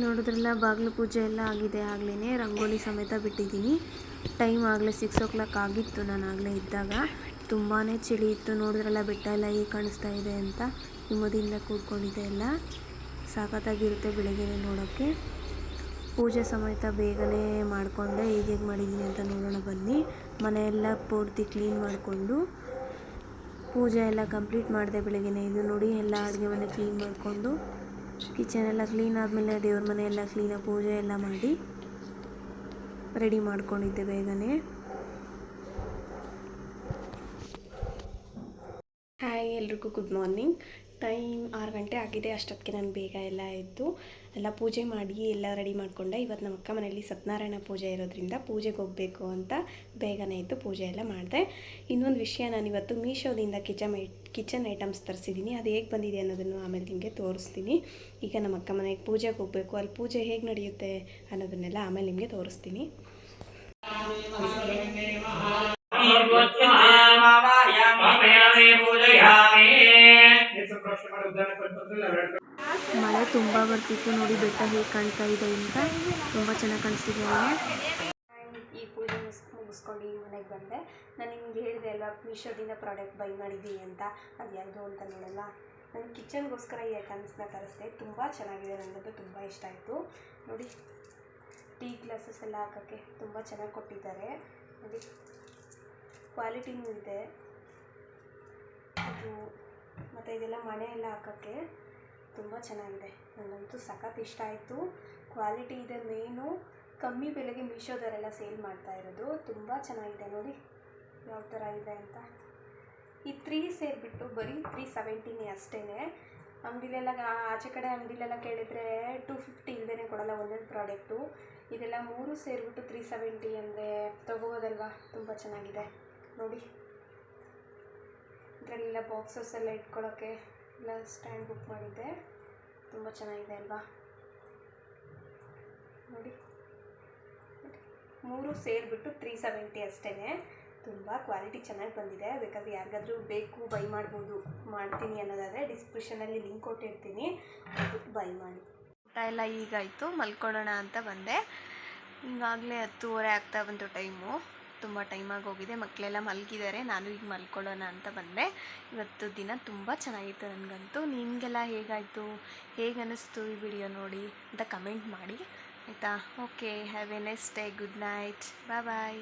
ನೋಡಿದ್ರಲ್ಲ ಬಾಗಿಲು ಪೂಜೆ ಎಲ್ಲ ಆಗಿದೆ. ಆಗಲೇ ರಂಗೋಲಿ ಸಮೇತ ಬಿಟ್ಟಿದ್ದೀನಿ. ಟೈಮ್ ಆಗಲೇ 6 o'clock ಆಗಿತ್ತು. ನಾನು ಆಗಲೇ ಇದ್ದಾಗ ತುಂಬಾ ಚಳಿ ಇತ್ತು. ನೋಡಿದ್ರಲ್ಲ ಬೆಟ್ಟ ಎಲ್ಲ ಹೇಗೆ ಕಾಣಿಸ್ತಾ ಇದೆ ಅಂತ. ಹಿಮದಿಂದ ಕೂಡ್ಕೊಂಡಿದೆ ಎಲ್ಲ. ಸಾಕತ್ತಾಗಿರುತ್ತೆ ಬೆಳಗ್ಗೆ ನೋಡೋಕ್ಕೆ. ಪೂಜೆ ಸಮೇತ ಬೇಗನೆ ಮಾಡಿಕೊಂಡೆ. ಹೇಗೆ ಮಾಡಿದ್ದೀನಿ ಅಂತ ನೋಡೋಣ ಬನ್ನಿ. ಮನೆಯೆಲ್ಲ ಪೂರ್ತಿ ಕ್ಲೀನ್ ಮಾಡಿಕೊಂಡು ಪೂಜೆ ಎಲ್ಲ ಕಂಪ್ಲೀಟ್ ಮಾಡಿದೆ ಬೆಳಗ್ಗೆ. ಇದು ನೋಡಿ ಎಲ್ಲ ಅಡುಗೆ ಮನೆ ಕ್ಲೀನ್ ಮಾಡಿಕೊಂಡು ಕಿಚನ್ ಎಲ್ಲ ಕ್ಲೀನ್ ಆದಮೇಲೆ ದೇವ್ರ ಮನೆ ಎಲ್ಲ ಕ್ಲೀನಾಗಿ ಪೂಜೆ ಎಲ್ಲ ಮಾಡಿ ರೆಡಿ ಮಾಡ್ಕೊಂಡಿದ್ದೆ ಬೇಗನೆ. ಹಾಯ್, ಎಲ್ರಿಗೂ ಗುಡ್ ಮಾರ್ನಿಂಗ್. ಟೈಮ್ 6 ಗಂಟೆ ಆಗಿದೆ. ಅಷ್ಟೊತ್ತಿಗೆ ನಾನು ಬೇಗ ಎಲ್ಲ ಎದ್ದು ಎಲ್ಲ ಪೂಜೆ ಮಾಡಿ ಎಲ್ಲ ರೆಡಿ ಮಾಡಿಕೊಂಡೆ. ಇವತ್ತು ನಮ್ಮ ಅಕ್ಕ ಮನೆಯಲ್ಲಿ ಸತ್ಯನಾರಾಯಣ ಪೂಜೆ ಇರೋದ್ರಿಂದ ಪೂಜೆಗೆ ಹೋಗಬೇಕು ಅಂತ ಬೇಗನೆ ಎದ್ದು ಪೂಜೆ ಎಲ್ಲ ಮಾಡಿದೆ. ಇನ್ನೊಂದು ವಿಷಯ, ನಾನು ಇವತ್ತು ಮೀಶೋದಿಂದ ಕಿಚನ್ ಐಟಮ್ಸ್ ತರಿಸಿದ್ದೀನಿ. ಅದು ಹೇಗೆ ಬಂದಿದೆ ಅನ್ನೋದನ್ನು ಆಮೇಲೆ ನಿಮಗೆ ತೋರಿಸ್ತೀನಿ. ಈಗ ನಮ್ಮ ಅಕ್ಕ ಮನೆಗೆ ಪೂಜೆಗೆ ಹೋಗಬೇಕು. ಅಲ್ಲಿ ಪೂಜೆ ಹೇಗೆ ನಡೆಯುತ್ತೆ ಅನ್ನೋದನ್ನೆಲ್ಲ ಆಮೇಲೆ ನಿಮಗೆ ತೋರಿಸ್ತೀನಿ. ಮಳೆ ತುಂಬ ಬರ್ತಿತ್ತು. ನೋಡಿ ಬೆಟ್ಟ ಹೇಗೆ ಕಾಣ್ತಾ ಇದೆ ಅಂತ. ತುಂಬ ಚೆನ್ನಾಗಿ ಕಾಣಿಸ್ತಿದೆ. ಈ ಪೂಜೆ ಮುಗಿಸ್ಕೊಂಡು ಈ ಮನೆಗೆ ಬಂದೆ. ನಾನು ನಿಮ್ಗೆ ಹೇಳಿದೆ ಅಲ್ವಾ ಮೀಶೋದಿಂದ ಪ್ರಾಡಕ್ಟ್ ಬೈ ಮಾಡಿದ್ದೀನಿ ಅಂತ. ಅದು ಯಾವುದು ಅಂತ ನೋಡಲ್ಲ. ನಾನು ಕಿಚನ್ಗೋಸ್ಕರ ಈ ಐಟಮ್ಸ್ನ ತರಿಸಿದೆ. ತುಂಬ ಚೆನ್ನಾಗಿದೆ. ನನಗಂತೂ ತುಂಬ ಇಷ್ಟ ಆಯಿತು. ನೋಡಿ, ಟೀ ಗ್ಲಾಸಸ್ ಎಲ್ಲ ಹಾಕೋಕ್ಕೆ ತುಂಬ ಚೆನ್ನಾಗಿ ಕೊಟ್ಟಿದ್ದಾರೆ. ನೋಡಿ, ಕ್ವಾಲಿಟಿನೂ ಇದೆ ಅದು. ಮತ್ತು ಇದೆಲ್ಲ ಮಣೆ ಎಲ್ಲ ಹಾಕೋಕ್ಕೆ ತುಂಬ ಚೆನ್ನಾಗಿದೆ. ನನಗಂತೂ ಸಖತ್ ಇಷ್ಟ ಆಯಿತು. ಕ್ವಾಲಿಟಿ ಇದೆ. ಮೇನು ಕಮ್ಮಿ ಬೆಲೆಗೆ ಮೀಶೋದವರೆಲ್ಲ ಸೇಲ್ ಮಾಡ್ತಾ ಇರೋದು. ತುಂಬ ಚೆನ್ನಾಗಿದೆ. ನೋಡಿ ಯಾವ ಥರ ಇದೆ ಅಂತ. ಈ 3 ಸೇರಿಬಿಟ್ಟು ಬರೀ 370 ಅಷ್ಟೇ. ಅಂಗಡಿಲೆಲ್ಲ ಆಚೆ ಕಡೆ ಅಂಗಡಿಲೆಲ್ಲ ಕೇಳಿದರೆ 250 ಇಲ್ಲದೇ ಕೊಡೋಲ್ಲ ಒಂದೊಂದು ಪ್ರಾಡಕ್ಟು. ಇದೆಲ್ಲ 3 ಸೇರಿಬಿಟ್ಟು 370 ಅಂದರೆ ತೊಗೋಬೋದಲ್ವಾ. ತುಂಬ ಚೆನ್ನಾಗಿದೆ. ನೋಡಿ, ಇದರಲ್ಲೆಲ್ಲ ಬಾಕ್ಸಸ್ ಎಲ್ಲ ಇಟ್ಕೊಳ್ಳೋಕ್ಕೆ ಎಲ್ಲ ಸ್ಟ್ಯಾಂಡ್ ಬುಕ್ ಮಾಡಿದ್ದೆ. ತುಂಬ ಚೆನ್ನಾಗಿದೆ ಅಲ್ವಾ. ನೋಡಿ, 3 ಸೇರಿಬಿಟ್ಟು 370 ಅಷ್ಟೇ. ತುಂಬ ಕ್ವಾಲಿಟಿ ಚೆನ್ನಾಗಿ ಬಂದಿದೆ. ಬೇಕಾದರೆ ಯಾರಿಗಾದರೂ ಬೇಕು ಬೈ ಮಾಡ್ತೀನಿ ಅನ್ನೋದಾದರೆ ಡಿಸ್ಕ್ರಿಪ್ಷನಲ್ಲಿ ಲಿಂಕ್ ಕೊಟ್ಟಿರ್ತೀನಿ, ಅದು ಬೈ ಮಾಡಿ. ಊಟ ಎಲ್ಲ ಈಗಾಯಿತು. ಮಲ್ಕೊಳ್ಳೋಣ ಅಂತ ಬಂದೆ. ಈಗಾಗಲೇ 10:30 ಆಗ್ತಾ ಬಂತು ಟೈಮು. ತುಂಬ ಟೈಮಾಗಿ ಹೋಗಿದೆ. ಮಕ್ಕಳೆಲ್ಲ ಮಲಗಿದ್ದಾರೆ. ನಾನು ಈಗ ಮಲ್ಕೊಳ್ಳೋಣ ಅಂತ ಬಂದೆ. ಇವತ್ತು ದಿನ ತುಂಬ ಚೆನ್ನಾಗಿತ್ತು ನನಗಂತೂ. ನಿಮಗೆಲ್ಲ ಹೇಗಾಯಿತು, ಹೇಗೆ ಅನ್ನಿಸ್ತು ಈ ವಿಡಿಯೋ ನೋಡಿ ಅಂತ ಕಮೆಂಟ್ ಮಾಡಿ ಆಯಿತಾ. Okay, have a nice day. Good night. Bye.